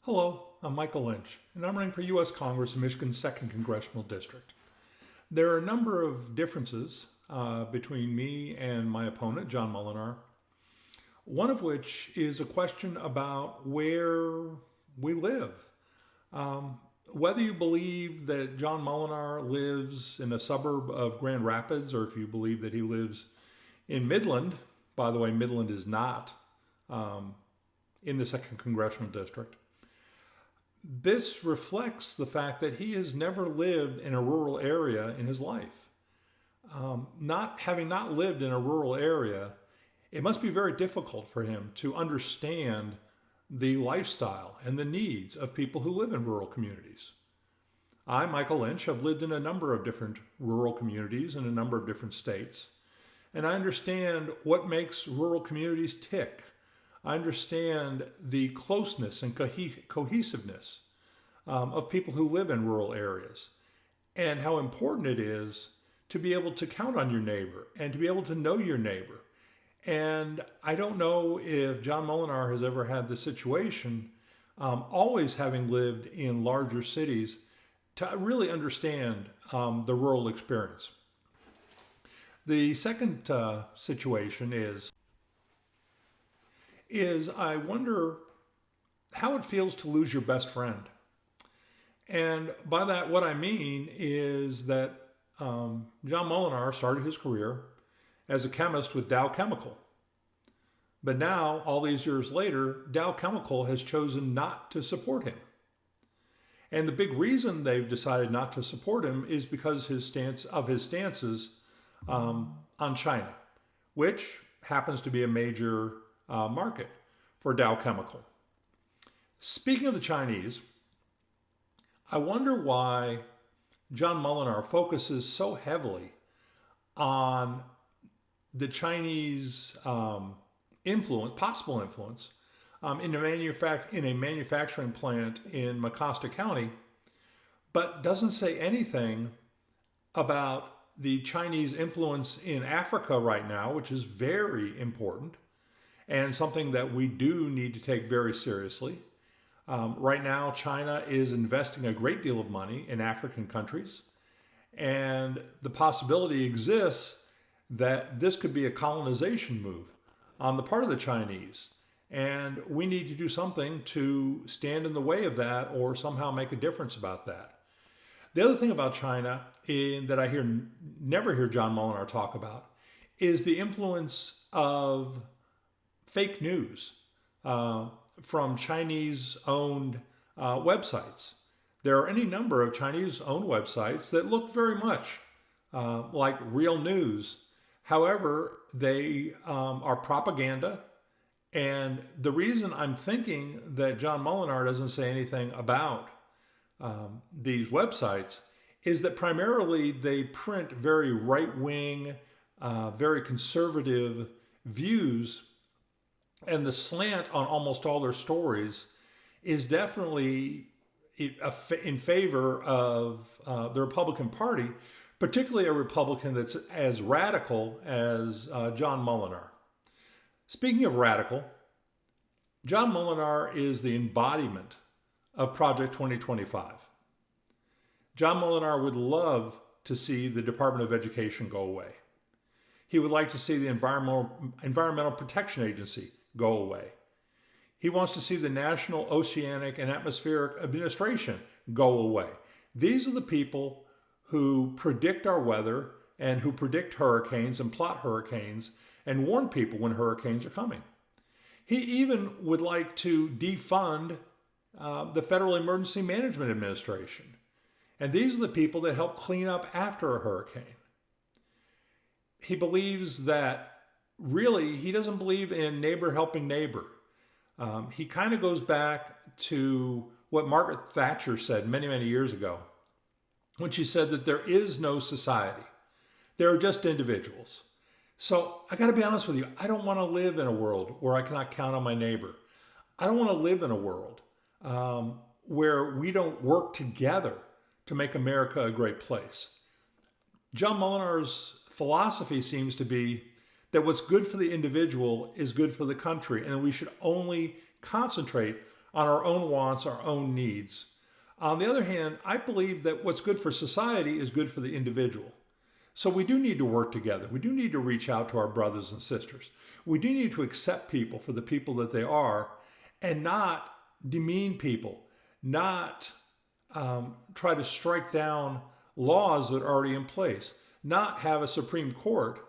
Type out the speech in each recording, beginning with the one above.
Hello, I'm Michael Lynch, and I'm running for U.S. Congress in Michigan's 2nd Congressional District. There are a number of differences between me and my opponent, John Moolenaar, one of which is a question about where we live. Um, Whether you believe that John Moolenaar lives in a suburb of Grand Rapids or if you believe that he lives in Midland, by the way, Midland is not um, in the 2nd Congressional District. This reflects the fact that he has never lived in a rural area in his life. Not having not lived in a rural area, it must be very difficult for him to understand the lifestyle and the needs of people who live in rural communities. I, Michael Lynch, have lived in a number of different rural communities in a number of different states, and I understand what makes rural communities tick. I understand the closeness and cohesiveness of people who live in rural areas and how important it is to be able to count on your neighbor and to be able to know your neighbor. And I don't know if John Moolenaar has ever had the situation, always having lived in larger cities, to really understand the rural experience. The second situation is I wonder how it feels to lose your best friend. And by that, what I mean is that John Moolenaar started his career as a chemist with Dow Chemical. But now, all these years later, Dow Chemical has chosen not to support him. And the big reason they've decided not to support him is because his stances on China, which happens to be a major market for Dow Chemical. Speaking of the Chinese, I wonder why John Moolenaar focuses so heavily on the Chinese possible influence, in a manufacturing plant in Mecosta County, but doesn't say anything about the Chinese influence in Africa right now, which is very important and something that we do need to take very seriously. Right now, China is investing a great deal of money in African countries, and the possibility exists that this could be a colonization move on the part of the Chinese. And we need to do something to stand in the way of that or somehow make a difference about that. The other thing about China that I never hear John Moolenaar talk about is the influence of fake news from Chinese-owned websites. There are any number of Chinese-owned websites that look very much like real news. However, they are propaganda. And the reason I'm thinking that John Moolenaar doesn't say anything about these websites is that primarily they print very right-wing, very conservative views, and the slant on almost all their stories is definitely in favor of the Republican Party, particularly a Republican that's as radical as John Moolenaar. Speaking of radical, John Moolenaar is the embodiment of Project 2025. John Moolenaar would love to see the Department of Education go away. He would like to see the Environmental Protection Agency go away. He wants to see the National Oceanic and Atmospheric Administration go away. These are the people who predict our weather and who predict hurricanes and plot hurricanes and warn people when hurricanes are coming. He even would like to defund the Federal Emergency Management Administration. And these are the people that help clean up after a hurricane. He believes that really he doesn't believe in neighbor helping neighbor. He kind of goes back to what Margaret Thatcher said many, many years ago when she said that there is no society. There are just individuals. So I got to be honest with you. I don't want to live in a world where I cannot count on my neighbor. I don't want to live in a world where we don't work together to make America a great place. John Moolenaar's philosophy seems to be that what's good for the individual is good for the country, and we should only concentrate on our own wants, our own needs. On the other hand, I believe that what's good for society is good for the individual. So we do need to work together. We do need to reach out to our brothers and sisters. We do need to accept people for the people that they are and not demean people, not try to strike down laws that are already in place, not have a Supreme Court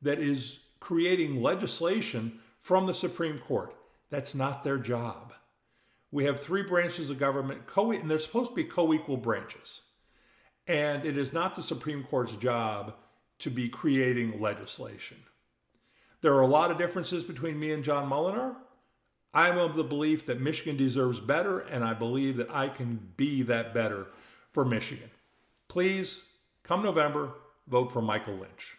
that is creating legislation from the Supreme Court. That's not their job. We have three branches of government, and they're supposed to be co-equal branches. And it is not the Supreme Court's job to be creating legislation. There are a lot of differences between me and John Moolenaar. I'm of the belief that Michigan deserves better, and I believe that I can be that better for Michigan. Please, come November, vote for Michael Lynch.